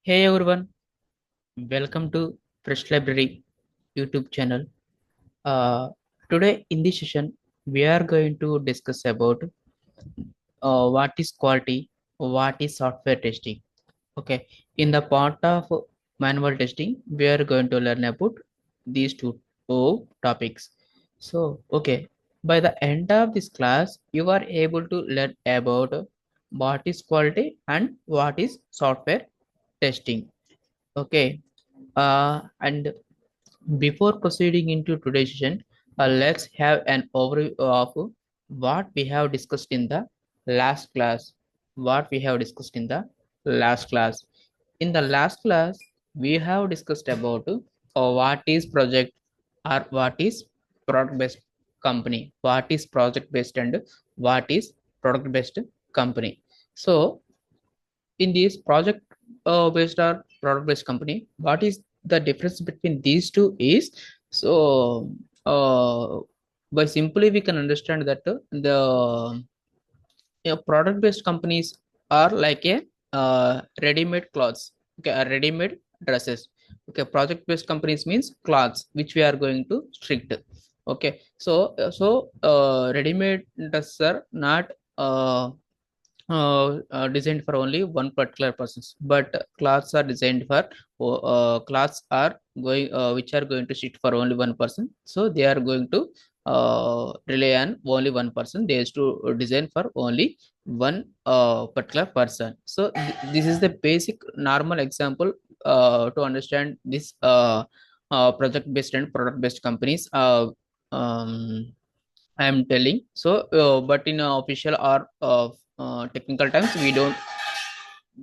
Hey everyone, welcome to Fresh Library YouTube channel. Uh, Today in this session, we are going to discuss about what is quality, what is software testing. Okay, in the part of manual testing, we are going to learn about these two topics. Okay, by the end of this class, you are able to learn about what is quality and what is software testing. Okay, and before proceeding into today's session, let's have an overview of what we have discussed in the last class. What we have discussed in the last class. In the last class, we have discussed about what is project or what is product based company, what is project based and what is product based company. So in this project based or product based company, what is the difference between these two is so uh, by simply we can understand that the product based companies are like a ready-made clothes, okay, ready-made dresses. Okay, project based companies means clothes which we are going to strict. Okay, ready-made dresses are not designed for only one particular persons, but clothes are designed for clothes are going which are going to sit for only one person, so they are going to rely on only one person. They used to design for only one particular person. So this is the basic normal example to understand this project based and product based companies. Um, I am telling. But in official or technical terms, we don't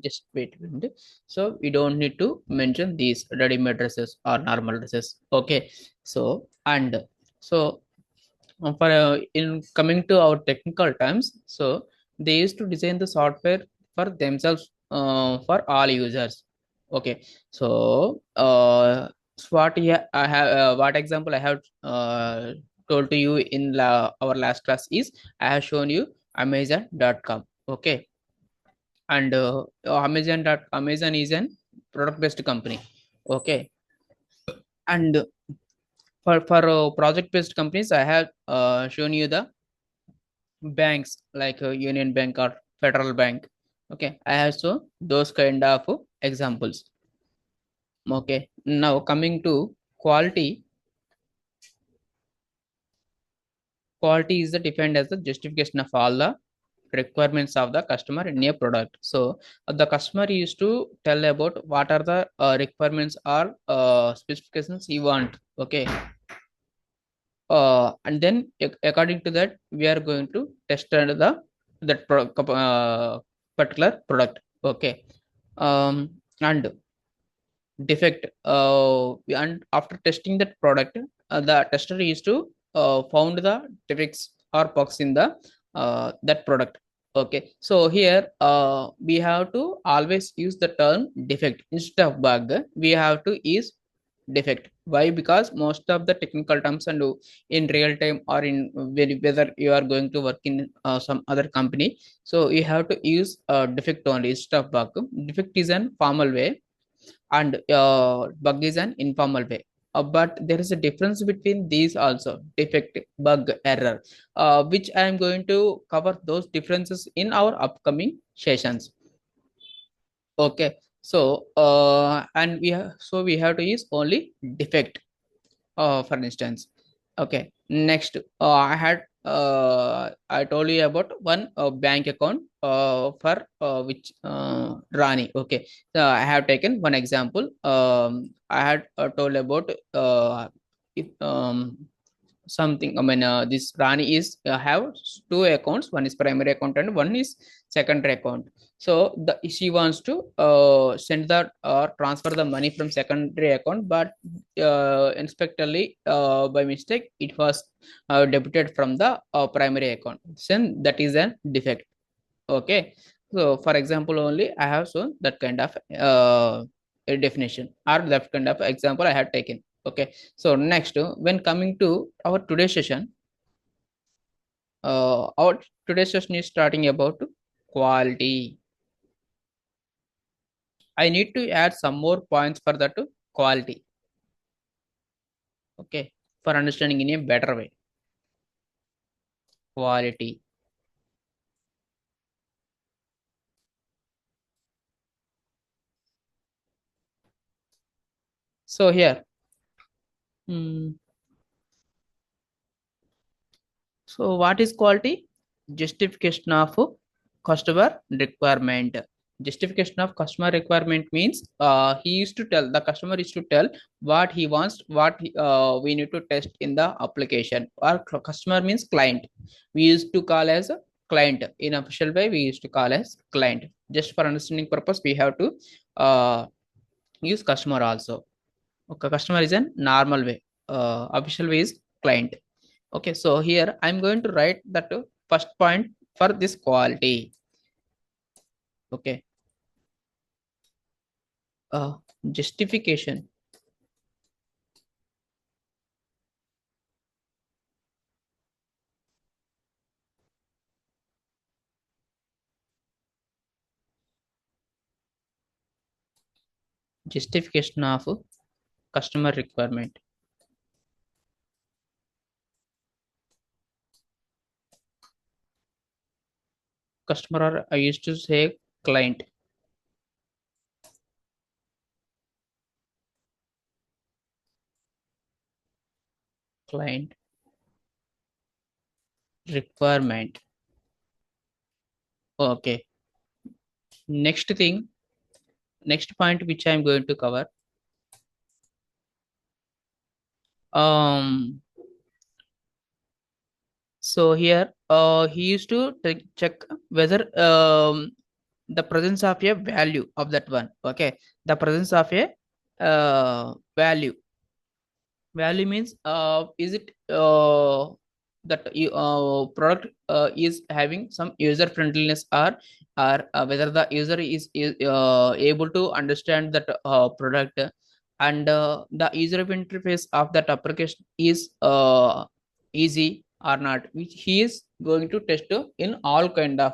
just wait a minute. So we don't need to mention these ready-made dresses or normal dresses. Okay. So for in coming to our technical terms, so they used to design the software for themselves for all users. Okay. I have what example I have told to you in our last class is I have shown you Amazon.com. Okay, and Amazon is an product based company. Okay, and for project based companies, I have shown you the banks like Union Bank or Federal Bank. Okay, I have shown those kind of examples. Okay, now coming to quality. Quality is defined as the justification of all the requirements of the customer in a product. So the customer used to tell about what are the requirements or specifications he want. Okay, and then according to that, we are going to test under the particular product. Okay, and defect. And after testing that product, the tester used to found the defects or bugs in the that product. Okay, so here we have to always use the term defect instead of bug. We have to use defect. Why? Because most of the technical terms and in real time or in whether you are going to work in some other company, so you have to use defect only instead of bug. Defect is an formal way and bug is an informal way. But there is a difference between these also, defect, bug, error, which I am going to cover those differences in our upcoming sessions. Okay, and we have to use only defect, for instance. Okay, next, I told you about one bank account for which Rani. Okay, so I have taken one example. I had told about if, something. I mean, this Rani is have two accounts. One is primary account and one is secondary account. So she wants to send that or transfer the money from secondary account, but inspectorly by mistake it was debited from the primary account. Then that is a defect. Okay, so for example only I have shown that kind of a definition or that kind of example I have taken. Okay, so next, when coming to our today's session, our today's session is starting about quality. I need to add some more points for that quality. Okay, for understanding in a better way. Quality. So here, hmm, so what is quality? Justification of customer requirement. Justification of customer requirement means he used to tell the customer is to tell what he wants, we need to test in the application. Or customer means client. We used to call as a client in official way. We used to call as client. Just for understanding purpose, we have to use customer also. Okay, customer is a normal way. Official way is client. Okay, so here I'm going to write that first point for this quality. Okay, uh, justification. Justification of customer requirement. Customer, or I used to say client. Client requirement. Okay. Next thing, next point which I'm going to cover. Um. So here, he used to check whether the presence of a value of that one. Okay, the presence of a value. Value means is it that product is having some user friendliness, or whether the user is able to understand that product, and the user interface of that application is easy or not, which he is going to test in all kind of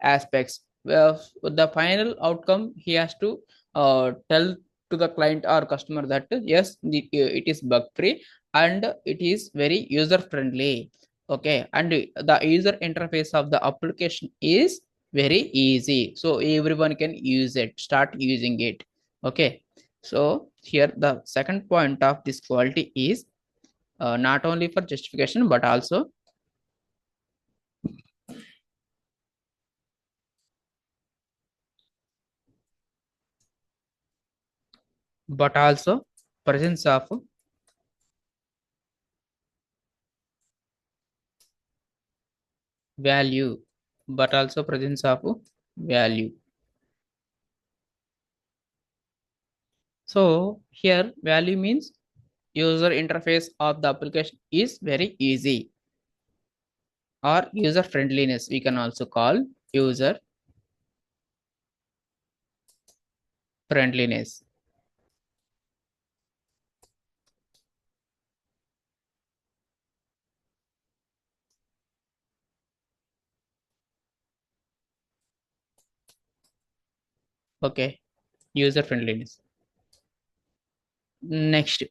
aspects. The final outcome he has to tell to the client or customer that yes, it is bug free and it is very user friendly. Okay, and the user interface of the application is very easy, so everyone can use it, start using it. Okay, so here the second point of this quality is not only for justification but also presence of value, but also presence of value. So here value means user interface of the application is very easy, or user friendliness we can also call user friendliness. Okay, user friendliness. Next,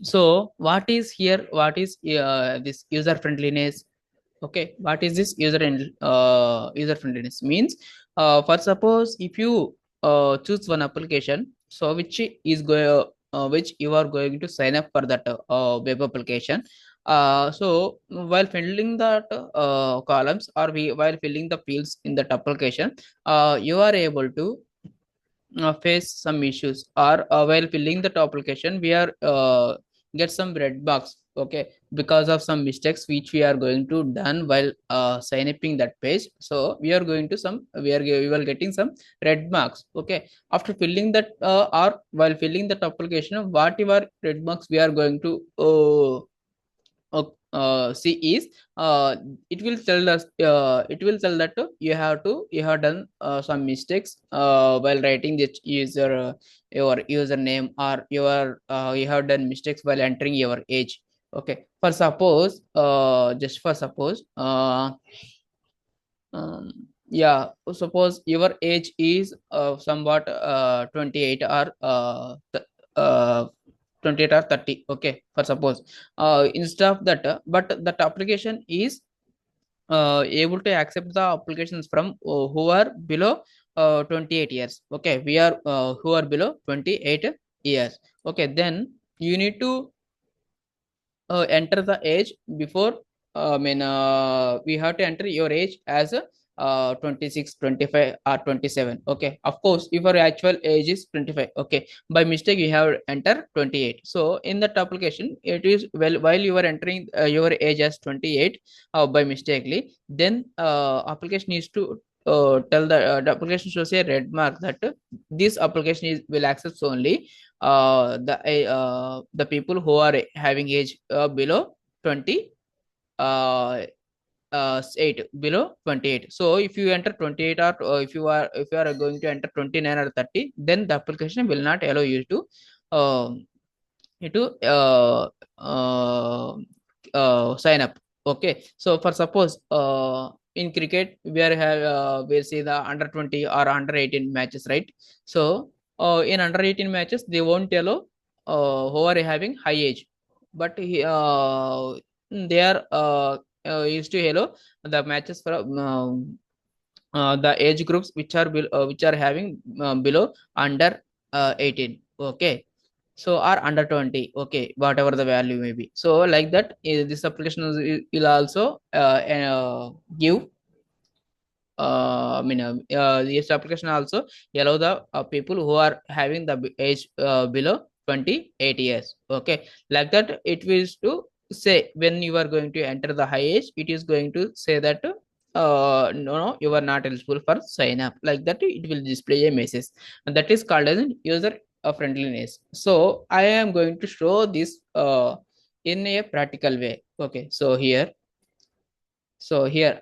so what is here, what is this user friendliness? Okay, what is this user friendliness means? For suppose if you choose one application, so which you are going to sign up for that web application. So while filling that columns, or while filling the fields in that application, you are able to face some issues, or while filling the top application we are get some red box. Okay, because of some mistakes which we are going to done while sign uping that page, so we are going to some we will getting some red marks. Okay, after filling that or while filling that application, whatever red marks we are going to see is it will tell that you have done some mistakes while writing this user your username, or you have done mistakes while entering your age. Okay, for suppose just for suppose Yeah, suppose your age is somewhat 28 or 28 or 30. Okay, for suppose instead of that, but that application is able to accept the applications from who are below 28 years. Okay, we are who are below 28 years. Okay, then you need to enter the age before we have to enter your age as 26, 25 or 27. Okay, of course if your actual age is 25, okay, by mistake you have enter 28. So in that application it is, well, while you are entering your age as 28 by mistakenly, then application needs to tell the application shows a red mark that this application is will access only the people who are having age below 20 uh, 8 below 28. So if you enter 28 or if you are going to enter 29 or 30, then the application will not allow you to you to sign up. Okay, so for suppose in cricket we are have we'll see the under 20 or under 18 matches, right? So in under 18 matches they won't allow who are having high age, but they are used to allow the matches for the age groups which are having below under 18. Okay, so or under 20. Okay, whatever the value may be. So like that this application will also give this application also allow the people who are having the age below 28 years. Okay, like that it will to say when you are going to enter the high age, it is going to say that no, you are not eligible for sign up. Like that it will display a message, and that is called as user friendliness. So I am going to show this in a practical way. Okay, so here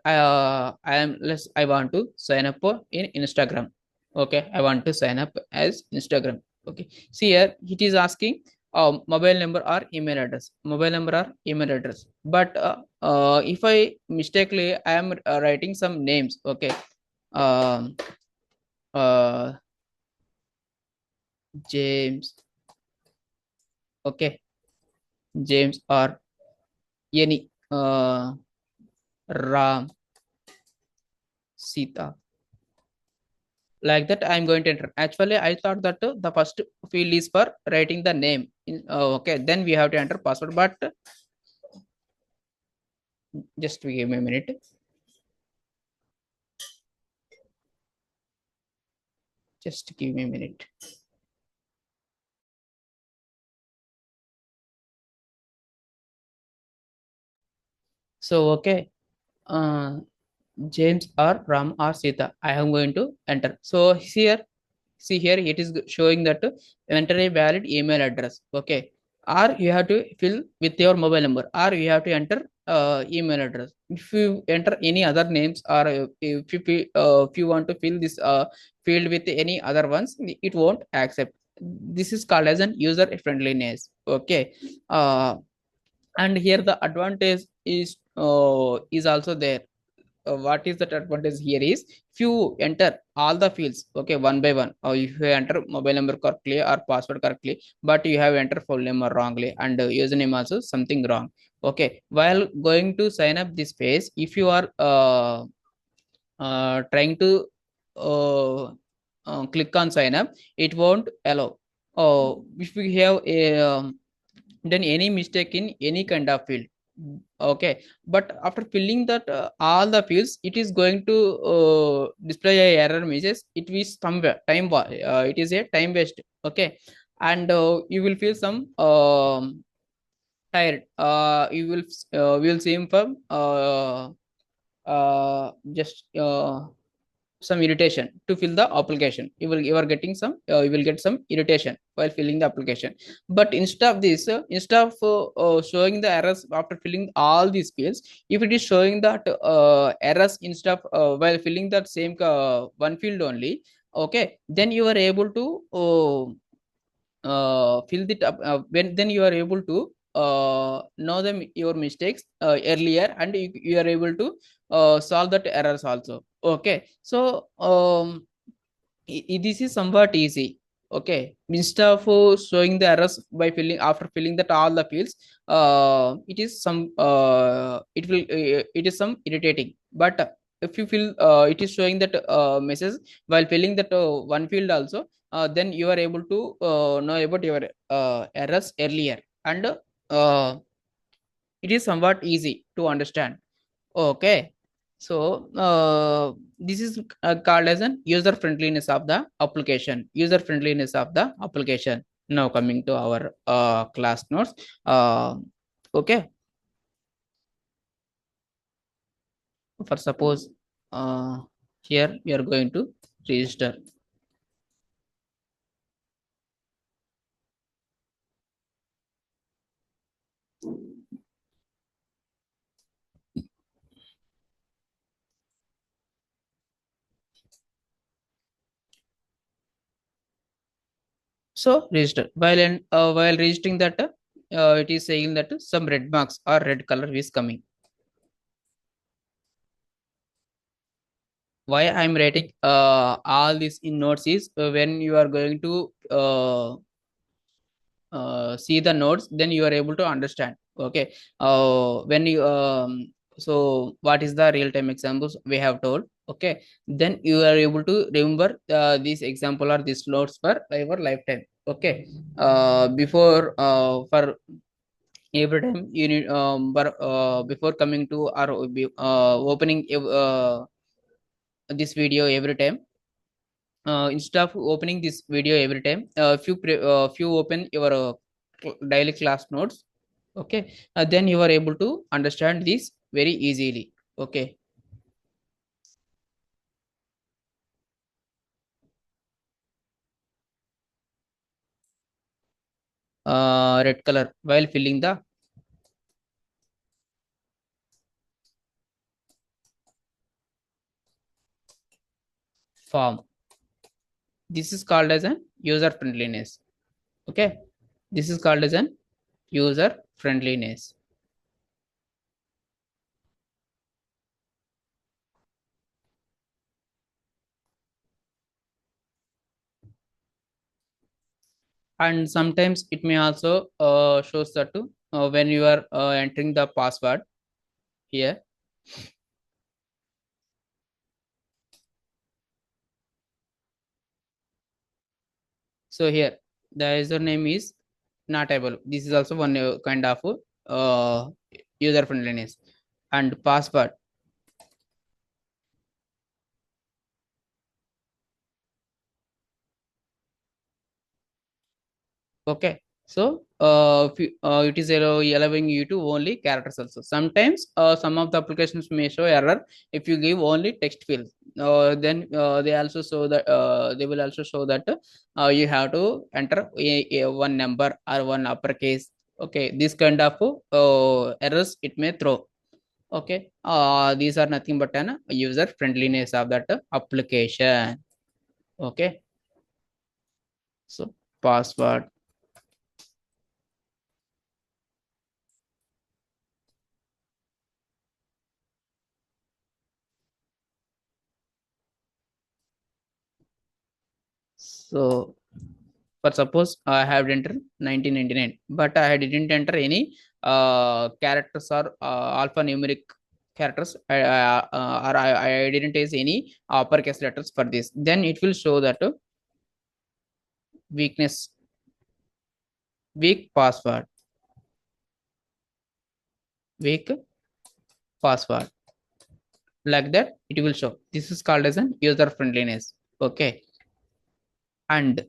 I am less I want to sign up for in Instagram. Okay, I want to sign up as Instagram. Okay, see here it is asking mobile number or email address, mobile number or email address. But if I mistakenly I am writing some names. Okay, um uh James. Okay, James or any Ram, Sita, like that I'm going to enter. Actually I thought that the first field is for writing the name okay, then we have to enter password. But just give me a minute. Just give me a minute. So okay, uh, James or Ram or Sita, I am going to enter. So here, see here, it is showing that enter a valid email address. Okay, or you have to fill with your mobile number, or you have to enter email address. If you enter any other names, or if you want to fill this field with any other ones, it won't accept. This is called as an user friendliness. Okay, and here the advantage is also there. What is that advantage here is if you enter all the fields, okay, one by one, or if you enter mobile number correctly or password correctly, but you have entered full name or wrongly, and username also something wrong. Okay, while going to sign up this page, if you are trying to uh, click on sign up, it won't allow. If we have done any mistake in any kind of field, okay, but after filling that all the fields, it is going to display a error message. It is somewhere it is a time waste. Okay, and you will feel some tired. You will see him from just some irritation to fill the application. You are getting some you will get some irritation while filling the application. But instead of this, instead of showing the errors after filling all these fields, if it is showing that errors instead of while filling that same one field only, okay, then you are able to fill it up when then you are able to know them your mistakes earlier, and you are able to solve that errors also. Okay, so this is somewhat easy. Okay, instead of showing the errors by filling after filling that all the fields, it is some it is some irritating. But if you feel it is showing that message while filling that one field also, then you are able to know about your errors earlier, and uh, it is somewhat easy to understand. Okay, so this is called as an user friendliness of the application. User friendliness of the application. Now coming to our class notes. Okay, for suppose here we are going to register. So register. While registering that, it is saying that some red marks or red color is coming. Why I'm writing all this in notes is when you are going to see the notes, then you are able to understand. Okay, when you so what is the real time examples we have told. Okay, then you are able to remember this example or this notes for your lifetime. Okay, before for every time you need before coming to or opening this video every time, instead of opening this video every time, if you open your daily class notes. Okay, then you are able to understand this very easily. Okay, red color while filling the form. This is called as an user friendliness. Okay, this is called as an user friendliness. And sometimes it may also shows that when you are entering the password here. So here the username is not able. This is also one kind of uh, user friendliness. And password. Okay, so it is allowing you to only characters also. Sometimes some of the applications may show error if you give only text field. Then they also show that they will also show that you have to enter one number or one uppercase. Okay, this kind of errors it may throw. Okay, these are nothing but an user friendliness of that application. Okay, so password. So for suppose I have entered 1999, but I didn't enter any characters or alphanumeric characters, or I didn't use any uppercase letters for this. Then it will show that weakness, weak password, weak password. Like that, it will show. This is called as an user friendliness. Okay, and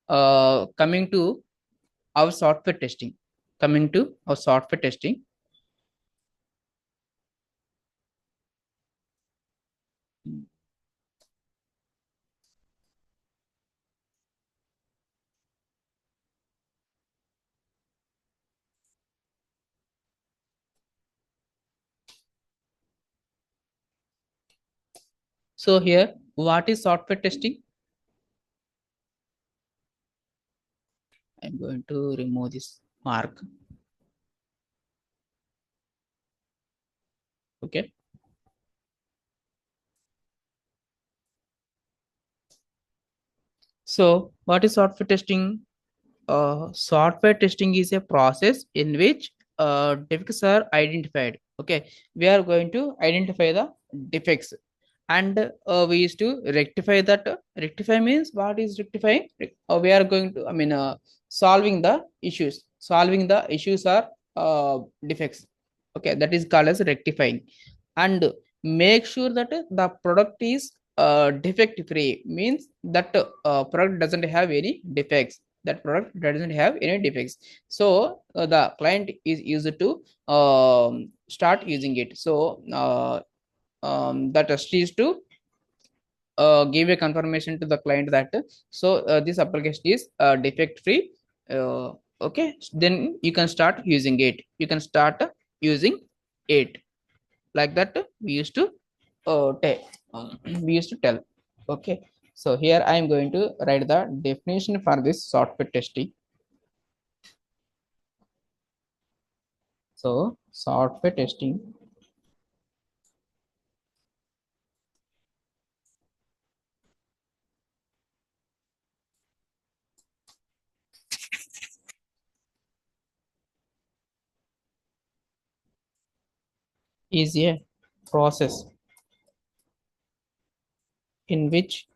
coming to our software testing. Coming to our software testing. So here, what is software testing? I'm going to remove this mark. Okay. So, what is software testing? Software testing is a process in which defects are identified. Okay, we are going to identify the defects, and we used to rectify that. Rectify means what is rectifying? We are going to, solving the issues. Solving the issues are defects. Okay, that is called as rectifying, and make sure that the product is defect free means that product doesn't have any defects. That product doesn't have any defects. So the client is used to start using it. So the test is to give a confirmation to the client that this application is defect free. Okay, then you can start using it. You can start using it. Like that we used to tell. We used to tell. Okay, so here I am going to write the definition for this software testing. So software testing is a process in which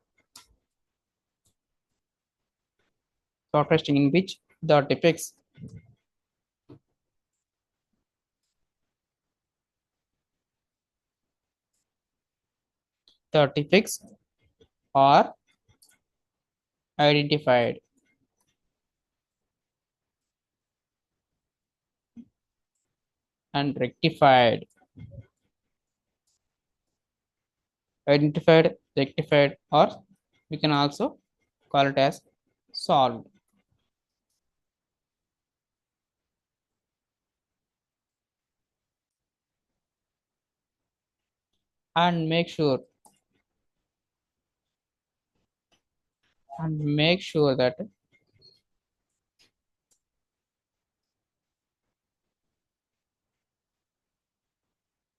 software testing in which the defects the defects are identified and rectified. Identified, rectified, or we can also call it as solved. And make sure that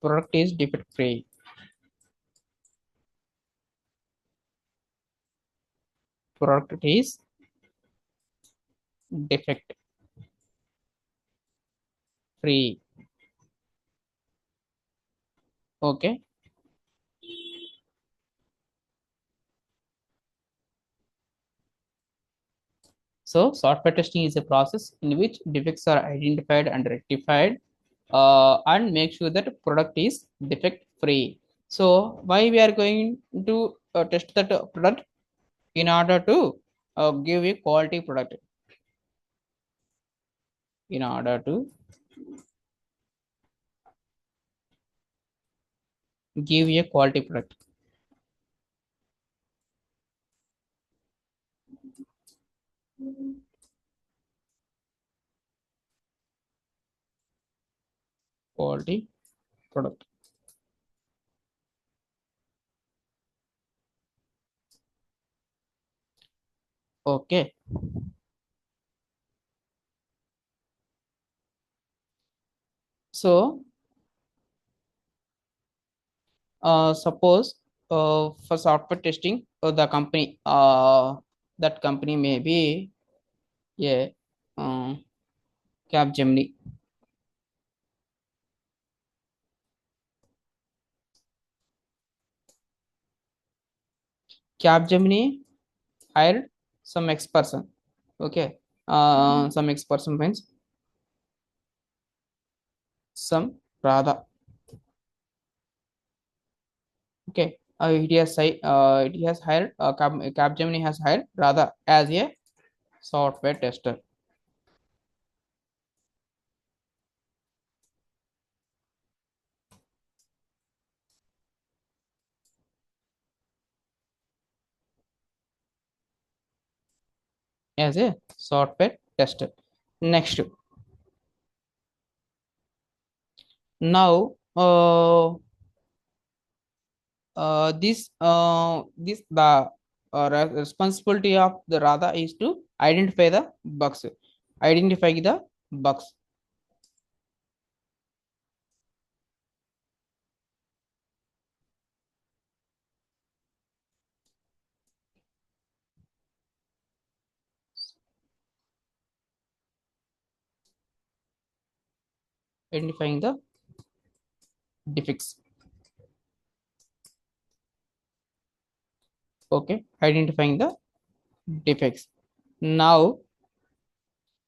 product is defect free. Product is defect free. Okay, so software testing is a process in which defects are identified and rectified, and make sure that product is defect free. So why we are going to test that product? In order to give a quality product. In order to give a quality product. Quality product. Okay, so suppose for software testing, the company that company may be a Capgemini. Capgemini hired some X person. Okay, some X person means some Radha. Okay, it has hired Capgemini has hired Radha as a software tester. As a software tester. Next, now this the responsibility of the Radha is to identify the bugs. Identify the bugs. identifying the defects. Okay, identifying the defects. Now,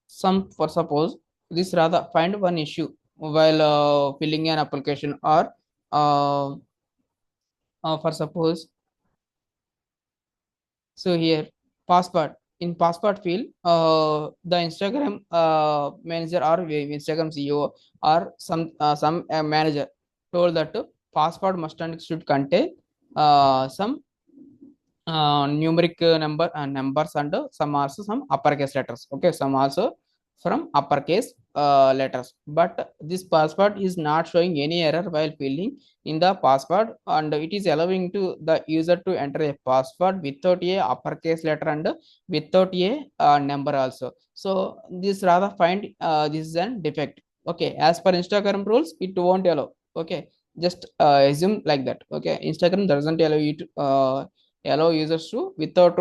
some for suppose this rather find one issue while filling an application, or uh, for suppose, so here password, in password field, the Instagram manager or Instagram CEO or some manager told that password must and should contain some numeric number and numbers, and some also some uppercase letters. Okay, some also from uppercase letters, but this password is not showing any error while filling in the password, and it is allowing to the user to enter a password without a uppercase letter and without a number also. So this rather find this is an defect. Okay, as per Instagram rules it won't allow. Okay, just assume like that. Okay, Instagram doesn't allow you to allow users to without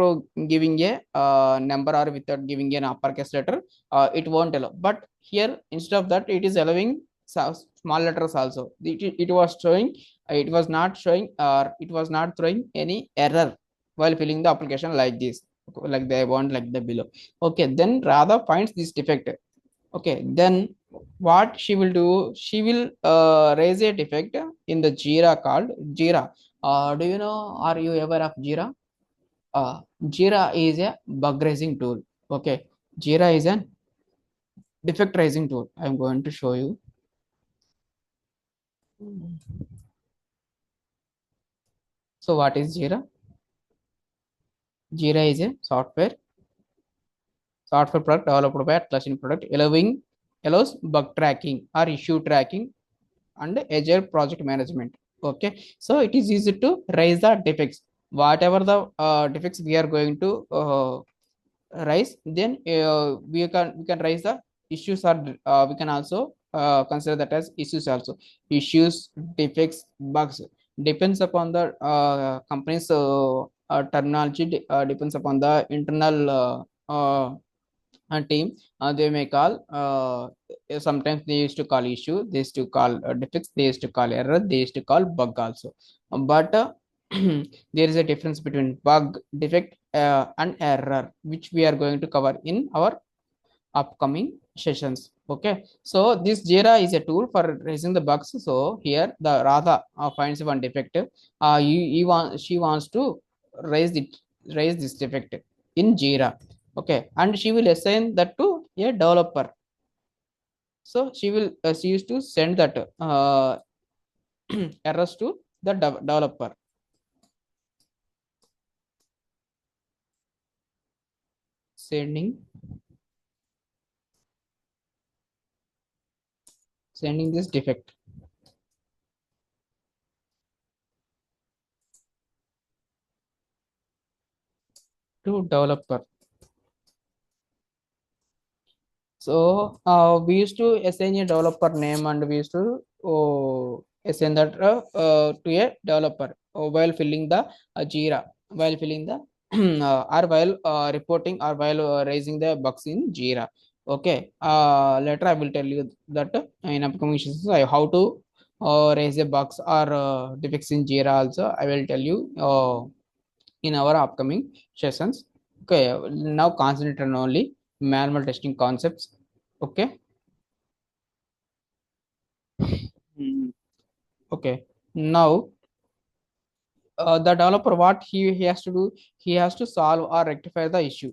giving a number or without giving an uppercase letter, it won't allow. But here instead of that it is allowing small letters also. It was showing, it was not showing, or it was not throwing any error while filling the application like this, like they want like the below. Okay, then rather finds this defect. Okay, then what she will do, she will raise a defect in the Jira called Jira. Do you know, are you aware of Jira? Jira is a bug raising tool. Okay, Jira is an defect raising tool. I'm going to show you. So what is Jira? Jira is a software product developed by Atlassian product, allows bug tracking or issue tracking and agile project management. Okay, so it is easy to raise the defects. Whatever the defects we are going to rise, then we can raise the issues, or we can also consider that as issues also. Issues, defects, bugs depends upon the company's terminology, depends upon the internal team. They may call, sometimes they used to call issue, they used to call defects, they used to call error, they used to call bug also. But there is a difference between bug, defect, and error, which we are going to cover in our upcoming sessions. Okay, so this Jira is a tool for raising the bugs. So here the Radha finds one defect. She wants to raise it, raise this defect in Jira. Okay, and she will assign that to a developer. So she used to send that errors to the developer. Sending sending this defect to developer. So we used to assign a developer name, and we used to assign that to a developer while filling the Jira, while filling the or while reporting, or while raising the bugs in Jira. Okay, later I will tell you that in upcoming sessions how to raise the bugs or defects in Jira. Also, I will tell you in our upcoming sessions. Okay, now concentrate on only manual testing concepts. Okay. Mm. Okay, now the developer, what he has to do, he has to solve or rectify the issue.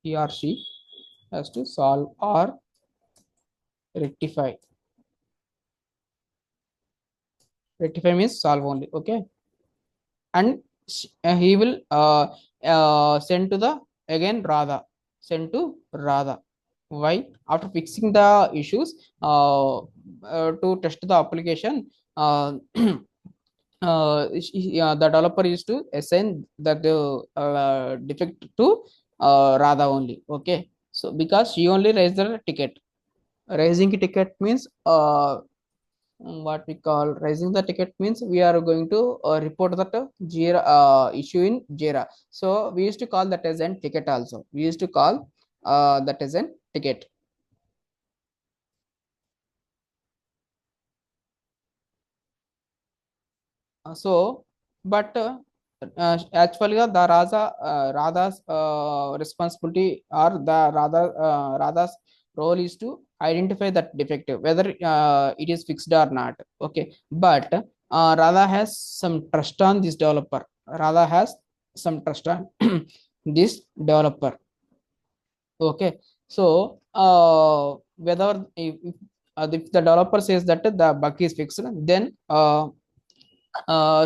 He or she has to solve or rectify. Rectify means solve only. Okay, and he will send to the again Radha, send to Radha. Why? After fixing the issues, to test the application, the developer used to assign that the defect to Radha only. Okay, so because she only raised the ticket. Raising a ticket means what we call raising the ticket means we are going to report that Jira issue in Jira. So we used to call that as an ticket also. We used to call that is a ticket. So, but actually, the Radha's responsibility or the Radha's role is to identify that defective, whether it is fixed or not. Okay, but Radha has some trust on this developer. Radha has some trust on this developer. Okay, so whether if the developer says that the bug is fixed, then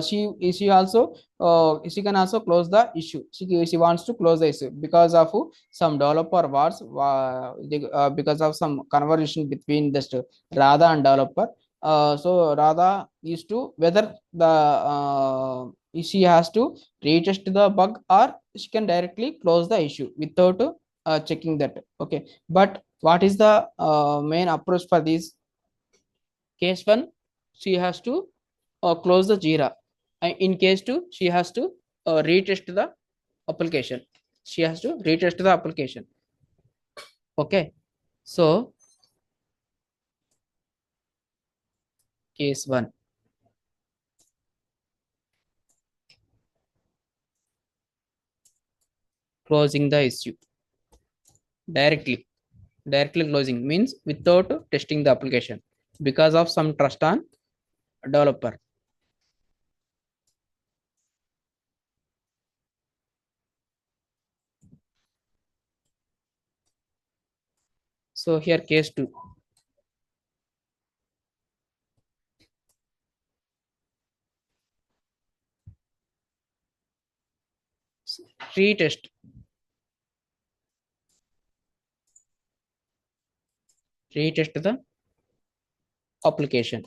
she also she can also close the issue. She wants to close the issue because of some developer wars, because of some conversation between the Radha and developer. So Radha used to whether the she has to retest the bug or she can directly close the issue without checking that. Okay, but what is the main approach for this case one? She has to close the Jira. In case two, she has to retest the application. She has to retest the application. Okay, so case one, closing the issue directly. Directly closing means without testing the application because of some trust on developer. So here case two, retest, retest the application.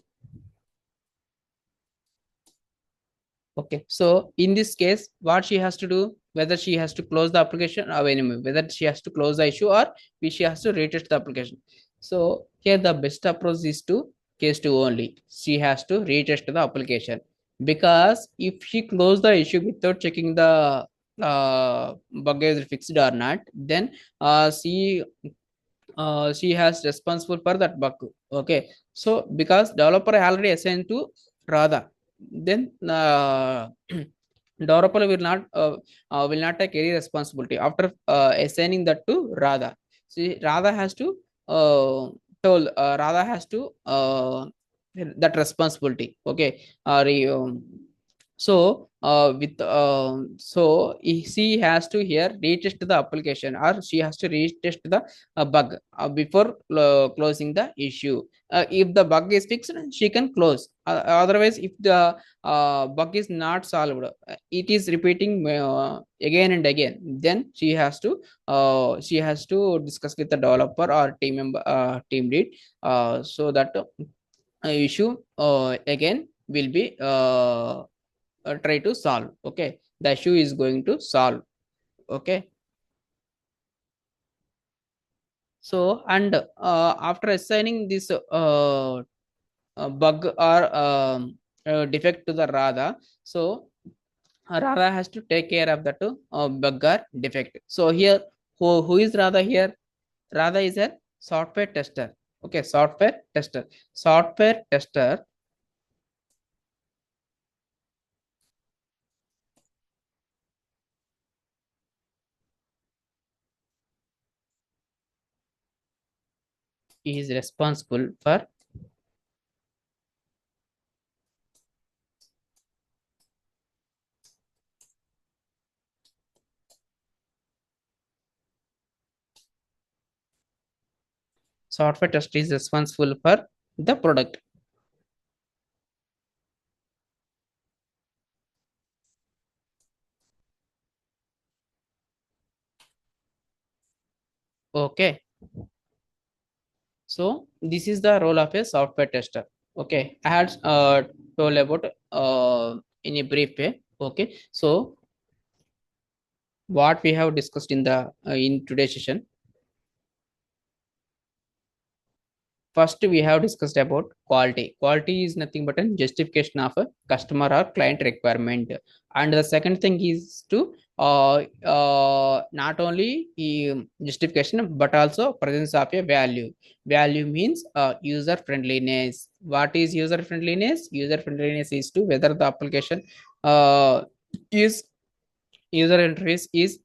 Okay, so in this case, what she has to do, whether she has to close the application or anyway, whether she has to close the issue or she has to retest the application. So here the best approach is to case two only. She has to retest the application because if she close the issue without checking the bug is fixed or not, then she has responsible for that bug. Okay, so because developer already assigned to Radha, then developer will not take any responsibility after assigning that to Radha. See, Radha has to Radha has to that responsibility. Okay, so with she has to here retest the application or she has to retest the bug before closing the issue. If the bug is fixed, she can close. Otherwise, if the bug is not solved, it is repeating again and again, then she has to discuss with the developer or team member, team lead, so that issue again will be try to solve. Okay, the issue is going to solve. Okay, so and after assigning this bug or defect to the Radha, so Radha has to take care of that bug or defect. So here, who is Radha here? Radha is a software tester. Okay, software tester. Software tester is responsible for software tester is responsible for the product. Okay, so this is the role of a software tester. Okay, I had told about in a brief way. Okay, so what we have discussed in the in today's session. first we have discussed about quality. Quality is nothing but a justification of a customer or client requirement. And the second thing is to not only justification but also presence of a value. Value means user friendliness. What is user friendliness? User friendliness is to whether the application is user interface is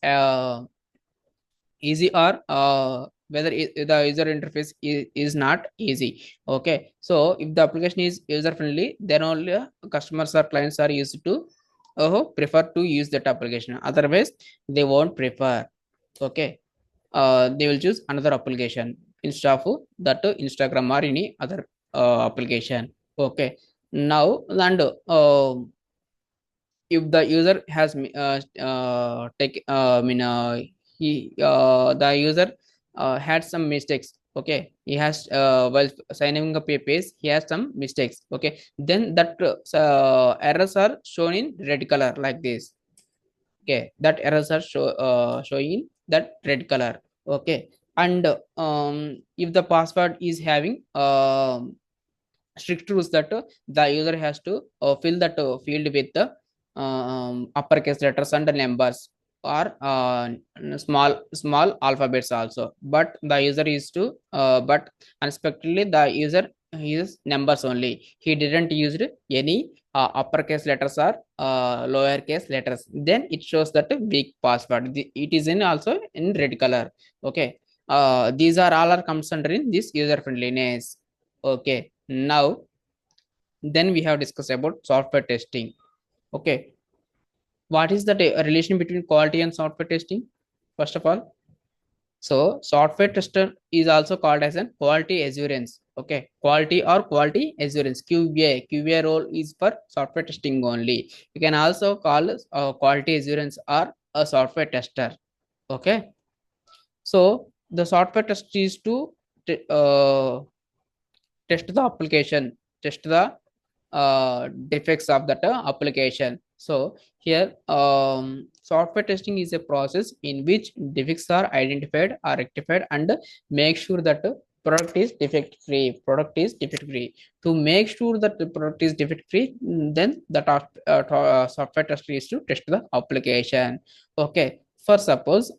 easy or whether the user interface is not easy. Okay, so if the application is user friendly, then only customers or clients are used to prefer to use that application. Otherwise they won't prefer. Okay, they will choose another application instead of that Instagram or any other application. Okay, now and if the user has take I mean he the user had some mistakes. Okay, he has while signing up a page he has some mistakes. Okay, then that errors are shown in red color like this. Okay, that errors are showing in that red color. Okay, and if the password is having strict rules that the user has to fill that field with the uppercase letters and numbers or small alphabets also, but the user is to but unexpectedly the user uses numbers only. He didn't use any uppercase letters or lowercase letters, then it shows that a weak password. It is in also in red color. Okay, these are all are comes under in this user friendliness. Okay, now then we have discussed about software testing. Okay, what is the relation between quality and software testing? First of all, so software tester is also called as an quality assurance. Okay, quality or quality assurance, QA role is for software testing only. You can also call quality assurance or a software tester. Okay, so the software test is to test the application, test the defects of that application. So here software testing is a process in which defects are identified or rectified and make sure that product is defect free. To make sure that the product is defect free, then the software tester is to test the application. Okay, for suppose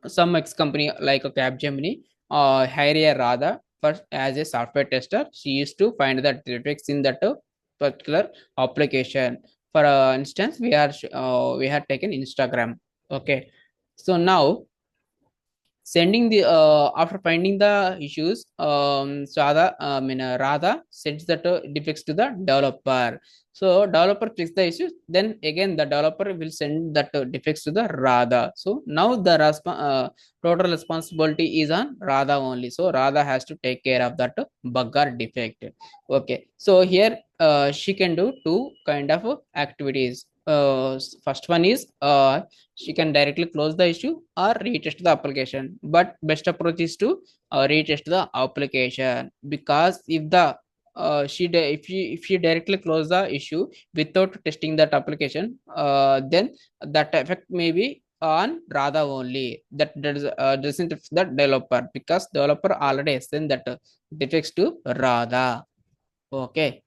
some ex company like a Capgemini hire a Radha first as a software tester. She used to find the defects in that particular application. For instance, we had taken Instagram. Okay, so now sending the after finding the issues, Radha sends that defects to the developer. So developer fix the issues, then again the developer will send that defects to the Radha. So now the total responsibility is on Radha only. So Radha has to take care of that bug or defect. Okay, so here she can do two kind of activities. First one is she can directly close the issue or retest the application, but best approach is to retest the application, because if the if she directly close the issue without testing that application, then that effect may be on Radha only. That doesn't affect the developer, because developer already sent that defects to Radha. Okay,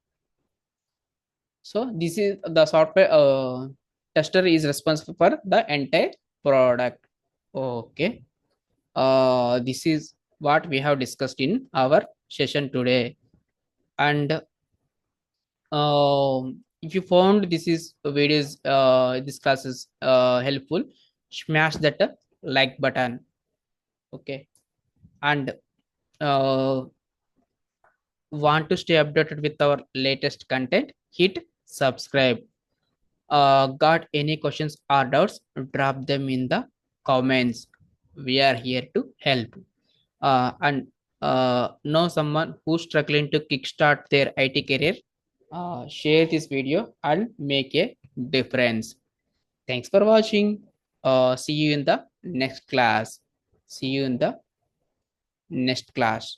so this is the software tester is responsible for the entire product. Okay. This is what we have discussed in our session today. And if you found this is videos, this class is helpful, smash that like button. Okay. And uh, want to stay updated with our latest content? Hit subscribe. Got any questions or doubts? Drop them in the comments. We are here to help. And know someone who's struggling to kickstart their IT career, share this video and make a difference. Thanks for watching. See you in the next class. See you in the next class.